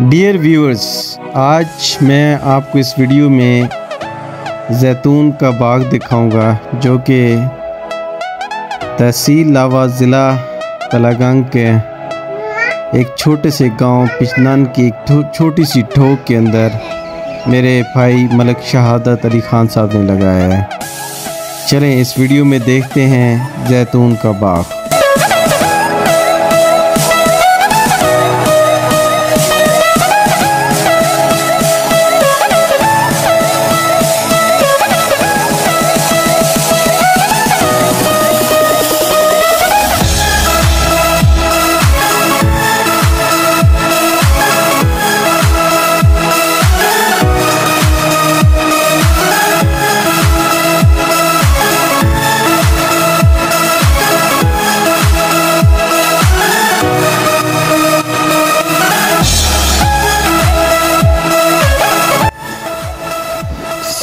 Dear viewers, आज मैं आपको इस वीडियो में जैतून का बाग दिखाऊंगा जो कि तहसील लावा ज़िला तलागंग के एक छोटे से गांव पिचनान की एक छोटी सी ठोक के अंदर मेरे भाई मलिक शहादत अली ख़ान साहब ने लगाया है। चलें इस वीडियो में देखते हैं जैतून का बाग।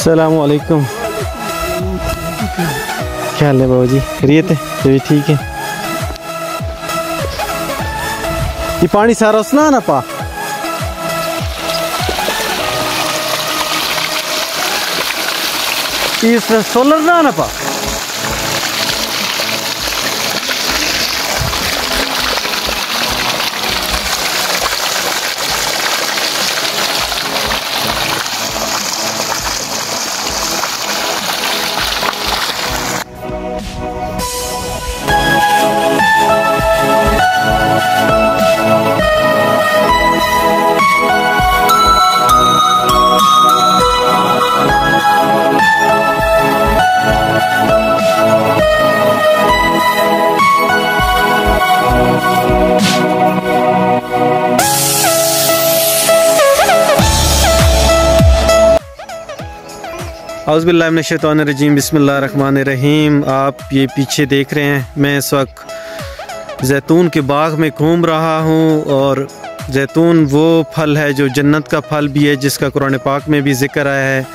अस्सलामुअलैकुम। क्या हाल है बाबू जी? खैरियत है? तो ठीक है। ये पानी सारा उसना ना पा इस सोलर ना पा औज़ुबिल्लाहिमिनश्शैतानिर्रजीम बिस्मिल्लाहिर्रहमानिर्रहीम। आप ये पीछे देख रहे हैं, मैं इस वक्त जैतून के बाग में घूम रहा हूँ और जैतून वो फल है जो जन्नत का फल भी है, जिसका कुरान पाक में भी ज़िक्र आया है।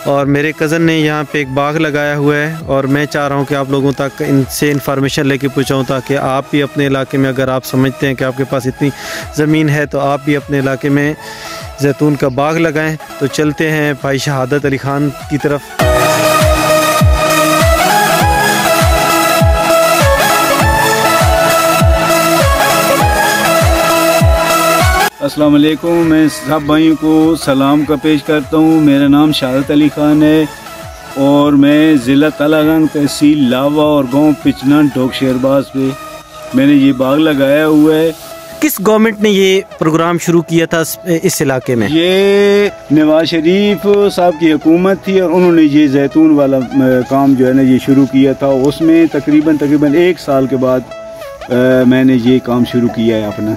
और मेरे कज़न ने यहाँ पे एक बाग लगाया हुआ है और मैं चाह रहा हूँ कि आप लोगों तक इनसे इन्फॉर्मेशन लेके पहुँचाऊँ, ताकि आप भी अपने इलाके में, अगर आप समझते हैं कि आपके पास इतनी ज़मीन है तो आप भी अपने इलाके में जैतून का बाग लगाएं। तो चलते हैं भाई शहादत अली ख़ान की तरफ। अस्सलाम वालेकुम। मैं सब भाइयों को सलाम का पेश करता हूँ। मेरा नाम शहादत अली ख़ान है और मैं ज़िला तलागंग तहसील लावा और गांव पिचनान टोक शेरबाज पे मैंने ये बाग लगाया हुआ है। किस गवर्नमेंट ने ये प्रोग्राम शुरू किया था इस इलाके में? ये नवाज शरीफ साहब की हुकूमत थी और उन्होंने ये जैतून वाला काम जो है ना ये शुरू किया था। उसमें तकरीबन 1 साल के बाद मैंने ये काम शुरू किया है अपना।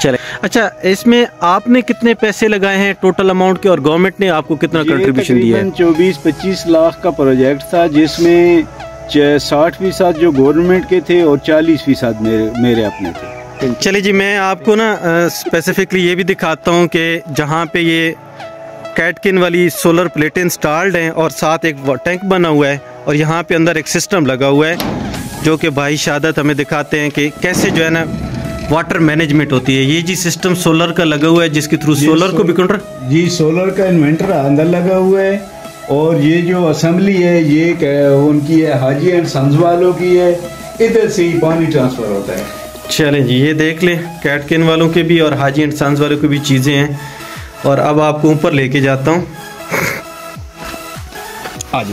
चले, अच्छा, इसमें आपने कितने पैसे लगाए हैं टोटल अमाउंट के, और गवर्नमेंट ने आपको कितना कंट्रीब्यूशन दिया है? 24-25 लाख का प्रोजेक्ट था, जिसमें 60% जो गवर्नमेंट के थे और 40% मेरे अपने थे। चलिए जी, मैं आपको ना स्पेसिफिकली ये भी दिखाता हूँ कि जहाँ पे ये कैटकिन वाली सोलर प्लेटें इंस्टॉल्ड हैं और साथ एक टैंक बना हुआ है और यहाँ पे अंदर एक सिस्टम लगा हुआ है जो कि भाई शहादत हमें दिखाते हैं कि कैसे जो है ना वाटर मैनेजमेंट होती है। ये जी सिस्टम सोलर का लगा हुआ है, जिसके थ्रू सोलर को भी कंट्रोल जी सोलर का इन्वेंटर अंदर लगा हुआ है। और ये जो असेंबली है ये उनकी है, हाजी एंड सन्स वालों की है। इधर से ही पानी ट्रांसफर होता है। चलें जी, ये देख लें, कैटकिन वालों के भी और हाजी एंड सन्स वालों की भी चीज़ें हैं। और अब आपको ऊपर लेके जाता हूँ। आज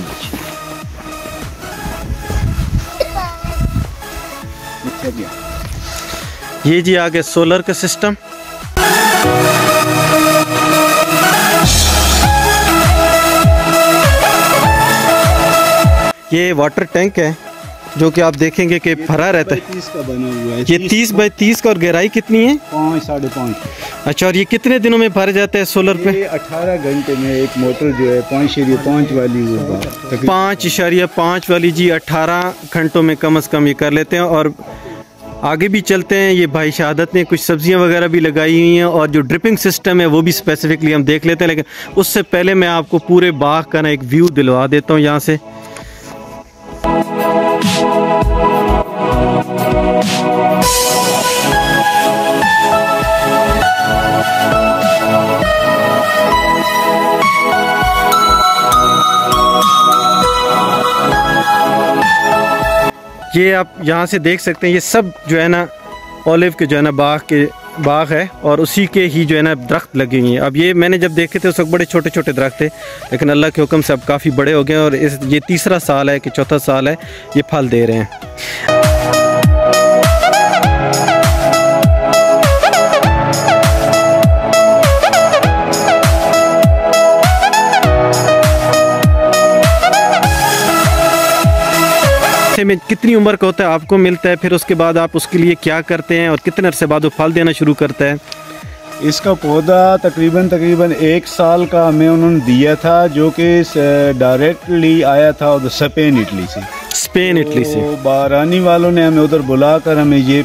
ये जी आगे सोलर का सिस्टम। ये वाटर टैंक है जो कि आप देखेंगे कि भरा रहता है। 30 का बना हुआ है। ये 30 बाई 30 का, और गहराई कितनी है? 5-5.5। अच्छा, और ये कितने दिनों में भर जाता है सोलर पे? 18 घंटे में एक मोटर जो है 5.5 वाली 5.5 वाली जी 18 घंटों में कम से कम ये कर लेते हैं। और आगे भी चलते हैं। ये भाई शहादत ने कुछ सब्जियां वगैरह भी लगाई हुई हैं और जो ड्रिपिंग सिस्टम है वो भी स्पेसिफिकली हम देख लेते हैं, लेकिन उससे पहले मैं आपको पूरे बाग का ना एक व्यू दिलवा देता हूँ यहाँ से। ये आप यहाँ से देख सकते हैं, ये सब जो है ना ऑलिव के जो है ना बाग है और उसी के ही जो है ना दरख्त लगे हुए हैं। अब ये मैंने जब देखे थे उस वक्त बड़े छोटे छोटे दरख्त थे, लेकिन अल्लाह के हुक्म से अब काफ़ी बड़े हो गए और ये तीसरा साल है कि चौथा साल है ये फल दे रहे हैं। में कितनी उम्र का होता है आपको मिलता है, फिर उसके बाद आप उसके लिए क्या करते हैं और कितने अरसे बाद वो फल देना शुरू करता है? इसका पौधा तकरीबन 1 साल का हमें उन्होंने दिया था, जो कि डायरेक्टली आया था उधर स्पेन इटली से। बारानी वालों ने हमें उधर बुलाकर हमें ये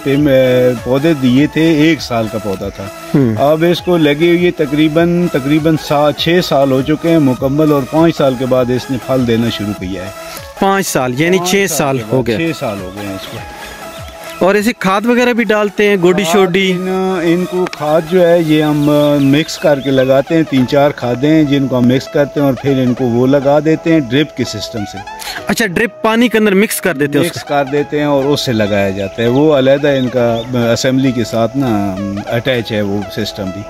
पौधे दिए थे। 1 साल का पौधा था। अब इसको लगे हुए तकरीबन 6 साल हो चुके हैं मुकम्मल, और 5 साल के बाद इसने फल देना शुरू किया है। 5 साल यानी 6 साल हो गए। 6 साल हो गए हैं इसको। और ऐसे खाद वगैरह भी डालते हैं, गोडी शोडी? इनको खाद जो है ये हम मिक्स करके लगाते हैं। 3-4 खादें हैं जिनको हम मिक्स करते हैं और फिर इनको वो लगा देते हैं ड्रिप के सिस्टम से। अच्छा, ड्रिप पानी के अंदर मिक्स कर देते हैं? मिक्स कर देते हैं और उससे लगाया जाता है। वो अलहदा इनका असेंबली के साथ ना अटैच है वो सिस्टम भी।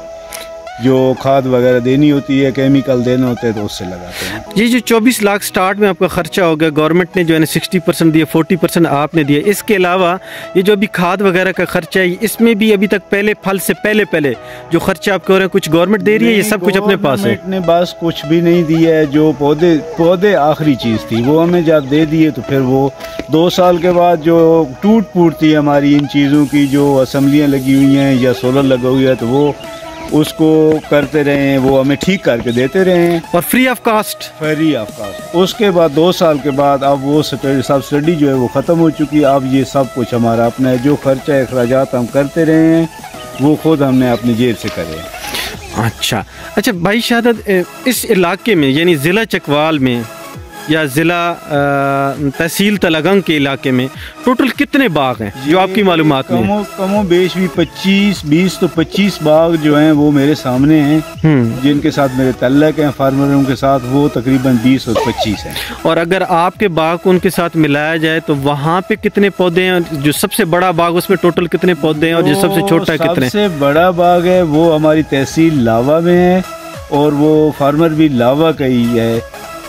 जो खाद वगैरह देनी होती है, केमिकल देना होता है, तो उससे लगाते हैं। ये जो 24 लाख स्टार्ट में आपका खर्चा हो गया, गवर्नमेंट ने जो है 60% दिया, 40% आपने दिया। इसके अलावा ये जो अभी खाद वगैरह का खर्चा है, इसमें भी अभी तक पहले फल से पहले जो खर्चा आप कर रहे हैं कुछ गवर्नमेंट दे रही है? ये सब कुछ अपने पास है? गवर्नमेंट ने बस कुछ भी नहीं दिया है। जो पौधे आखिरी चीज़ थी वो हमें जब दे दिए, तो फिर वो 2 साल के बाद जो टूट फूट थी हमारी इन चीज़ों की, जो असेंबलियाँ लगी हुई हैं या सोलर लगा हुआ है, तो वो उसको करते रहे हैं, वो हमें ठीक करके देते रहे हैं और फ्री ऑफ कास्ट। उसके बाद 2 साल के बाद अब वो सब्सिडी जो है वो ख़त्म हो चुकी है। अब ये सब कुछ हमारा अपना है। जो खर्चा अखराजात हम करते रहे हैं वो खुद हमने अपनी जेब से करे हैं। अच्छा भाई शहादत, इस इलाके में यानी ज़िला चकवाल में या ज़िला तहसील तलगंग के इलाके में टोटल कितने बाग हैं जो आपकी मालूमात में? कमो बेश भी 20 तो 25 बाग जो हैं वो मेरे सामने हैं, जिनके साथ मेरे तल्लक हैं फार्मरों के साथ, वो तकरीबन 20 और 25 हैं। और अगर आपके बाग को उनके साथ मिलाया जाए तो वहाँ पे कितने पौधे हैं? जो सबसे बड़ा बाग उसमें टोटल कितने पौधे हैं और जो सबसे छोटा कितने? सबसे बड़ा बाग है वो हमारी तहसील लावा में है और वो फार्मर भी लावा का ही है,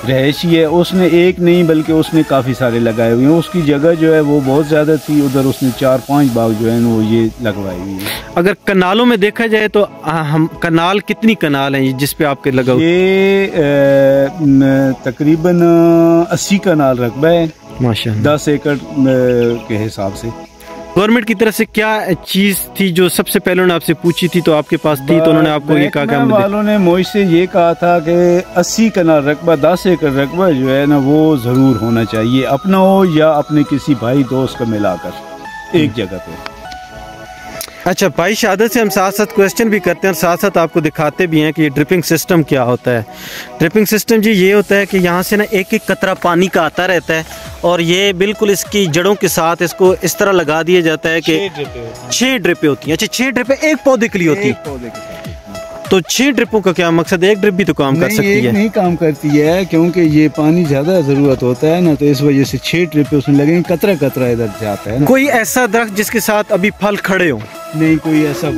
रहायशी है। उसने एक नहीं बल्कि उसने काफ़ी सारे लगाए हुए हैं। उसकी जगह जो है वो बहुत ज़्यादा थी, उधर उसने 4-5 बाग जो है वो ये लगवाई हुई है। अगर कनालों में देखा जाए तो हम कनाल कितनी कनाल हैं जिस पे आपके लगा? ये तकरीबन 80 कनाल रकबा है माशाअल्लाह, 10 एकड़ के हिसाब से। गवर्नमेंट की तरफ से क्या चीज़ थी जो सबसे पहले उन्होंने आपसे पूछी थी तो आपके पास थी, तो उन्होंने आपको ये कहा? वालों ने मुझसे ये कहा था कि 80 कनाल रकबा, 10 एकड़ रकबा जो है ना वो ज़रूर होना चाहिए, अपना हो या अपने किसी भाई दोस्त का मिलाकर एक जगह पे। अच्छा, भाई शहादत से हम साथ साथ क्वेश्चन भी करते हैं और साथ साथ आपको दिखाते भी हैं कि ये ड्रिपिंग सिस्टम क्या होता है। ड्रिपिंग सिस्टम जी ये होता है कि यहाँ से ना एक एक कतरा पानी का आता रहता है और ये बिल्कुल इसकी जड़ों के साथ इसको इस तरह लगा दिया जाता है कि 6 ड्रिपें होती हैं। अच्छा, 6 ड्रिपें एक पौधे के लिए होती है? तो 6 ड्रिपों का क्या मकसद है? एक ड्रिप भी तो काम कर सकती है? नहीं काम करती है, क्योंकि ये पानी ज्यादा जरूरत होता है ना, तो इस वजह से 6 ड्रिप उसमें लगेंगे। कतरा कतरा इधर जाता है ना। कोई ऐसा दरख्त जिसके साथ अभी फल खड़े हो? नहीं, कोई ऐसा।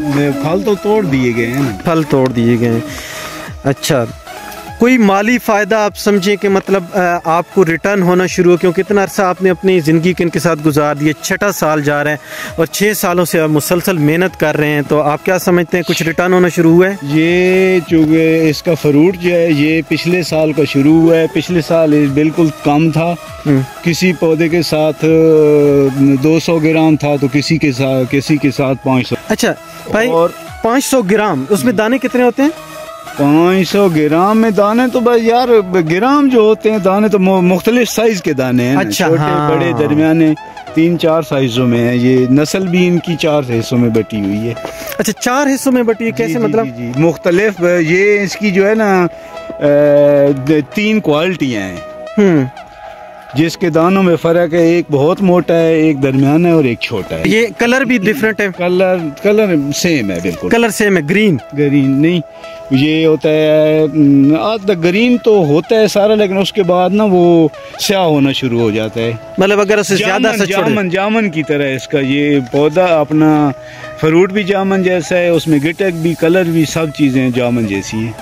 फल तो तोड़ दिए गए हैं। फल तोड़ दिए गए। अच्छा, कोई माली फ़ायदा आप समझें कि मतलब आपको रिटर्न होना शुरू हो, क्योंकि इतना अरसा आपने अपनी ज़िंदगी के इनके साथ गुजार दिया, 6ठा साल जा रहा है और 6 सालों से आप मुसलसल मेहनत कर रहे हैं, तो आप क्या समझते हैं कुछ रिटर्न होना शुरू हुआ है? ये चूँकि इसका फ्रूट जो है ये पिछले साल का शुरू हुआ है। पिछले साल बिल्कुल कम था, किसी पौधे के साथ 200 ग्राम था तो किसी के साथ 500। अच्छा भाई, और 500 ग्राम उसमें दाने कितने होते हैं? 500 ग्राम में दाने तो बस यार, ग्राम जो होते हैं दाने तो मुख्तलिफ साइज के दाने हैं। अच्छा, छोटे बड़े दरमियाने 3-4 साइजों में है। ये नस्ल भी इनकी 4 हिस्सों में बटी हुई है। अच्छा, 4 हिस्सों में बटी है? कैसे मतलब? जी, मुख्तलिफ। ये इसकी जो है ना 3 क्वालिटियाँ हैं। जिसके दानों में फ़र्क है, एक बहुत मोटा है, एक दरमियाना है और एक छोटा है। ये कलर भी डिफरेंट है? कलर सेम है, बिल्कुल कलर सेम है। ग्रीन नहीं, ये होता है आधा ग्रीन तो होता है सारा, लेकिन उसके बाद ना वो स्याह होना शुरू हो जाता है। मतलब अगर उससे ज्यादा जामन की तरह इसका ये पौधा, अपना फ्रूट भी जामन जैसा है, उसमें गिटक भी, कलर भी, सब चीज़ें जामन जैसी हैं।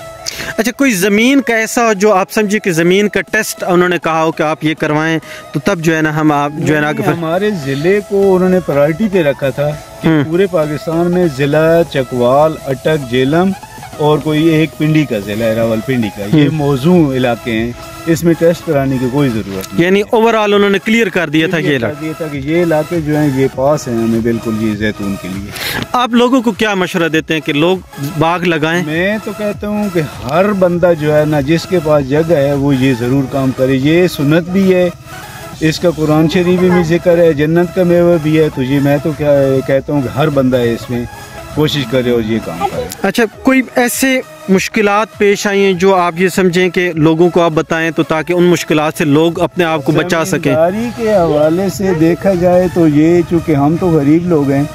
अच्छा, कोई ज़मीन का ऐसा हो जो आप समझे कि ज़मीन का टेस्ट उन्होंने कहा हो कि आप ये करवाएं, तो तब जो है ना हम आप जो है ना हमारे ज़िले को उन्होंने प्रायोरिटी पे रखा था कि पूरे पाकिस्तान में ज़िला चकवाल, अटक, जेलम और कोई एक पिंडी का ज़िला है, रावलपिंडी का, ये मौजू इलाके हैं, इसमें टेस्ट कराने की कोई ज़रूरत नहीं। यानी ओवरऑल उन्होंने क्लियर कर दिया था ये इलाके जो हैं ये पास हैं हमें बिल्कुल, ये जैतून के लिए। आप लोगों को क्या मशवरा देते हैं कि लोग बाग लगाएं? मैं तो कहता हूँ कि हर बंदा जो है ना, जिसके पास जगह है वो ये ज़रूर काम करे। ये सुन्नत भी है, इसका कुरान शरीफ में जिक्र है, जन्नत का मेवा भी है, तो ये मैं तो क्या कहता हूँ कि हर बंदा है इसमें कोशिश करे और ये काम करे। अच्छा, कोई ऐसे मुश्किलात पेश आई हैं जो आप ये समझें कि लोगों को आप बताएं, तो ताकि उन मुश्किलात से लोग अपने आप को बचा सकें? ज़मींदारी के हवाले से देखा जाए तो ये, चूँकि हम तो गरीब लोग हैं,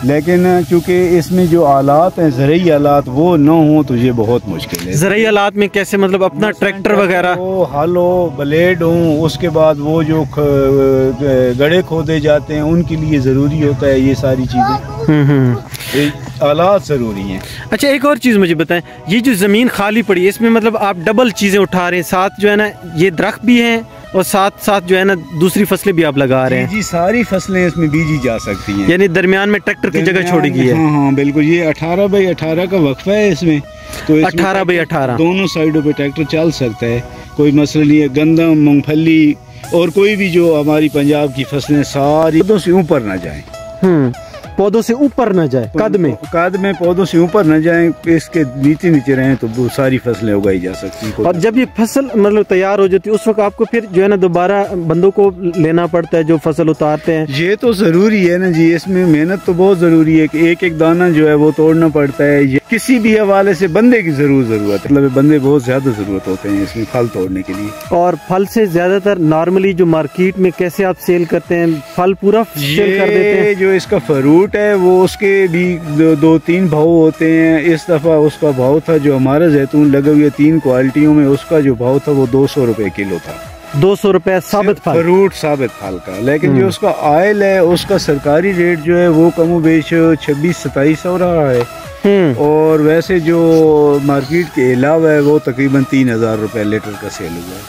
लेकिन चूँकि इसमें जो आलात हैं, ज़रूरी आलात, वो न हो तो ये बहुत मुश्किल है। ज़रूरी आलात में कैसे? मतलब अपना ट्रैक्टर वगैरह हो, हल हो, ब्लेड हो, उसके बाद वो जो गड्ढे खोदे जाते हैं उनके लिए ज़रूरी होता है ये सारी चीज़ें, आलात ज़रूरी हैं। अच्छा, एक और चीज़ मुझे बताएं, ये जो ज़मीन खाली पड़ी है, इसमें मतलब आप डबल चीज़ें उठा रहे हैं, साथ जो है ना ये दरख्त भी हैं और साथ साथ जो है ना दूसरी फसलें भी आप लगा रहे हैं? जी, सारी फसलें इसमें बीजी जा सकती हैं। यानी दरमियान में ट्रैक्टर की जगह छोड़ी गई है? हाँ, बिल्कुल। ये 18 बाई 18 का वक्फा है इसमें, तो 18 बाई 18 दोनों साइडों पे ट्रैक्टर चल सकता है, कोई मसला नहीं है। गंदम, मूंगफली और कोई भी जो हमारी पंजाब की फसलें सारी पौधों से ऊपर ना जाएं। पौधों से ऊपर न जाए, कद में पौधों से ऊपर न जाएं, इसके नीचे रहें, तो वो सारी फसलें उगाई जा सकती हैं। और जब ये फसल मतलब तैयार हो जाती है, उस वक्त आपको फिर जो है ना दोबारा बंदों को लेना पड़ता है जो फसल उतारते हैं? ये तो ज़रूरी है ना जी, इसमें मेहनत तो बहुत ज़रूरी है कि एक एक दाना जो है वो तोड़ना पड़ता है। ये किसी भी हवाले से बंदे की ज़रूरत है, मतलब बंदे बहुत ज़्यादा ज़रूरत होते हैं इसमें फल तोड़ने के लिए। और फल से ज़्यादातर नॉर्मली जो मार्केट में कैसे आप सेल करते हैं? फल पूरा सेल कर देते हैं? जो इसका फ्रूट है वो उसके भी दो तीन भाव होते हैं। इस दफ़ा उसका भाव था, जो हमारा जैतून लगे हुए 3 क्वालिटियों में, उसका जो भाव था वो 200 रुपए किलो था। 200 रुपए साबित फल, फ्रूट साबित फल का। लेकिन जो उसका ऑयल है उसका सरकारी रेट जो है वो कमो बेश 26-27 हो रहा है, और वैसे जो मार्केट के अलावा है वो तकरीबन 3000 रुपए लीटर का सेल हुआ है।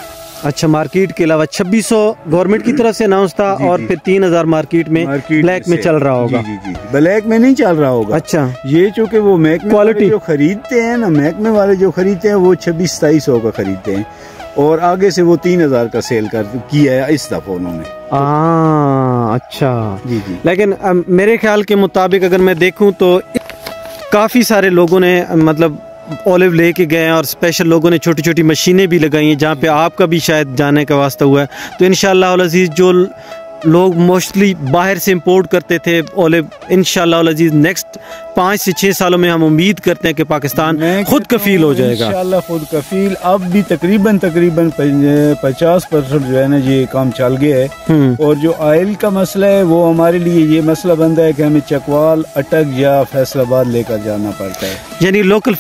अच्छा, मार्केट के अलावा 2600 गवर्नमेंट की तरफ से अनाउंस था, और फिर 3000 मार्केट में ब्लैक में चल रहा होगा। जी, ब्लैक में नहीं चल रहा होगा। अच्छा, ये चूँकि वो महकमे वाले जो खरीदते हैं ना, महकमे वाले जो खरीदते हैं वो 26-2700 का खरीदते हैं, और आगे से वो 3000 का सेल किया है इस दफा उन्होंने। अच्छा जी। लेकिन मेरे ख्याल के मुताबिक अगर मैं देखूं तो काफ़ी सारे लोगों ने मतलब ओलिव लेके गए हैं, और स्पेशल लोगों ने छोटी छोटी मशीनें भी लगाई हैं, जहाँ पे आपका भी शायद जाने का वास्ता हुआ है। तो इंशाअल्लाह अज़ीज़ जो लोग मोस्टली बाहर से इंपोर्ट करते थे ओलिव, इंशाअल्लाह अज़ीज़ नेक्स्ट 5 से 6 सालों में हम उम्मीद करते हैं कि पाकिस्तान खुद कफील हो जाएगा। इंशाअल्लाह खुद कफील। अब भी तकरीबन 50% जो है ना ये काम चल गया है। और जो ऑयल का मसला है वो हमारे लिए ये मसला बनता है कि हमें चकवाल, अटक या फैसलाबाद लेकर जाना पड़ता है, यानी लोकल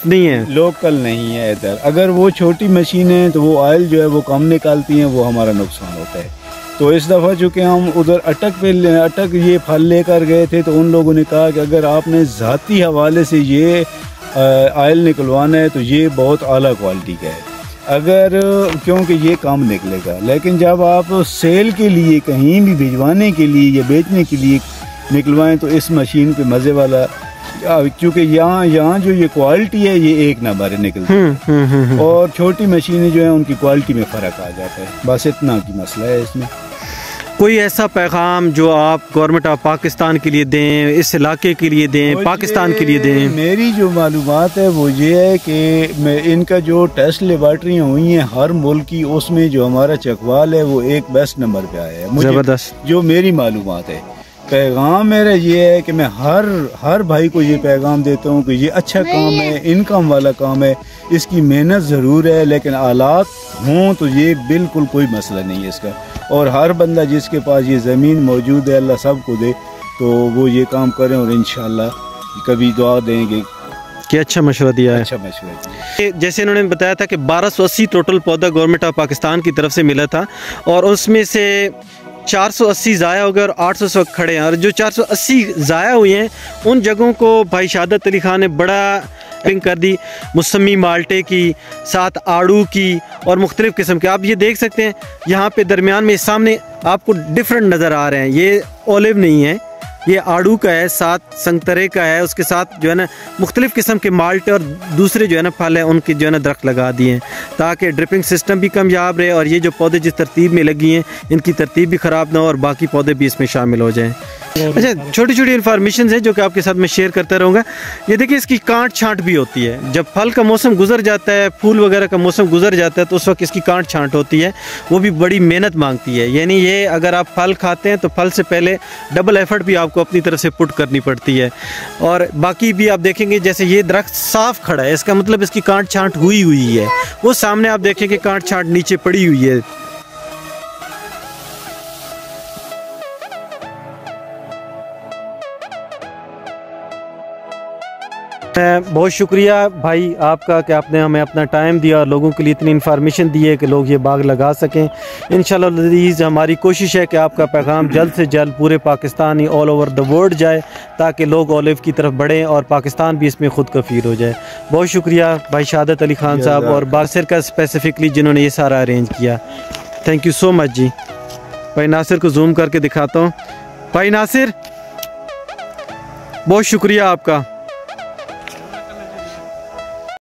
नहीं है इधर। अगर वो छोटी मशीन है तो वो ऑयल जो है वो कम निकालती हैं, वो हमारा नुकसान होता है। तो इस दफ़ा चूँकि हम उधर अटक ये फल लेकर गए थे, तो उन लोगों ने कहा कि अगर आपने ज़ाती हवाले से ये ऑयल निकलवाना है तो ये बहुत आला क्वालिटी का है, अगर क्योंकि ये काम निकलेगा। लेकिन जब आप सेल के लिए कहीं भी भिजवाने के लिए या बेचने के लिए निकलवाएं तो इस मशीन पे मज़े वाला, क्योंकि यहाँ जो ये क्वालिटी है ये एक नंबर निकलती है, और छोटी मशीनें जो है उनकी क्वालिटी में फ़र्क आ जाता है। बस इतना की मसला है इसमें। कोई ऐसा पैगाम जो आप गवर्नमेंट ऑफ पाकिस्तान के लिए दें, इस इलाके के लिए दें, पाकिस्तान के लिए दें? मेरी जो मालूमात है वो ये है कि इनका जो टेस्ट लेबार्ट्रियाँ हुई हैं हर मुल्क की, उसमें जो हमारा चकवाल है वो एक बेस्ट नंबर पे आया है। ज़बरदस्त। जो मेरी मालूमात है, पैगाम मेरा ये है कि मैं हर भाई को ये पैगाम देता हूँ कि ये अच्छा काम है, इनकम वाला काम है, इसकी मेहनत ज़रूर है, लेकिन आलात हों तो ये बिल्कुल कोई मसला नहीं है इसका। और हर बंदा जिसके पास ये ज़मीन मौजूद है, अल्लाह सबको दे, तो वो ये काम करें और इंशाल्लाह कभी दुआ देंगे कि अच्छा मशवरा दिया है। अच्छा मशवरा दिया। जैसे इन्होंने बताया था कि 1280 टोटल पौधा गवर्नमेंट ऑफ पाकिस्तान की तरफ से मिला था और उसमें से 480 ज़ाया हो गए और 800 इस वक्त खड़े हैं। और जो 480 ज़ाया हुए हैं उन जगहों को भाई शहादत अली ख़ान ने बड़ा पिंग कर दी, मौसमी माल्टे की, साथ आड़ू की और मुख्तलिफ़ किस्म के। आप ये देख सकते हैं यहाँ पे दरमियान में सामने आपको डिफरेंट नज़र आ रहे हैं। ये ओलिव नहीं है, ये आड़ू का है, साथ संतरे का है, उसके साथ जो है ना मुख्तलिफ़ किस्म के माल्टे और दूसरे जो है ना फल है उनके जो है ना दरख्त लगा दिए हैं ताकि ड्रिपिंग सिस्टम भी कामयाब रहे और ये जो पौधे जिस तरतीब में लगी हैं इनकी तरतीब भी ख़राब ना हो और बाकी पौधे भी इसमें शामिल हो जाएँ। अच्छा, छोटी छोटी इन्फॉर्मेशन है जो कि आपके साथ मैं शेयर करता रहूँगा। ये देखिए इसकी कांट छांट भी होती है। जब फल का मौसम गुजर जाता है, फूल वगैरह का मौसम गुजर जाता है तो उस वक्त इसकी कांट छांट होती है, वो भी बड़ी मेहनत मांगती है। यानी ये अगर आप फल खाते हैं तो फल से पहले डबल एफर्ट भी आपको अपनी तरफ से पुट करनी पड़ती है। और बाकी भी आप देखेंगे जैसे ये दरख्त साफ खड़ा है, इसका मतलब इसकी कांट छांट हुई है। वो सामने आप देखेंगे कांट छांट नीचे पड़ी हुई है। बहुत शुक्रिया भाई आपका कि आपने हमें अपना टाइम दिया और लोगों के लिए इतनी इन्फॉर्मेशन दी है कि लोग ये बाग लगा सकें। इंशाल्लाह अज़ीज़ हमारी कोशिश है कि आपका पैगाम जल्द से जल्द पूरे पाकिस्तान ही ऑल ओवर द वर्ल्ड जाए ताकि लोग ओलिव की तरफ बढ़ें और पाकिस्तान भी इसमें खुद कफ़ीर हो जाए। बहुत शुक्रिया भाई शहादत अली ख़ान साहब और बासिर का स्पेसिफ़िकली जिन्होंने ये सारा अरेंज किया। थैंक यू सो मच जी। भाई नासिर को जूम करके दिखाता हूँ। भाई नासिर बहुत शुक्रिया आपका।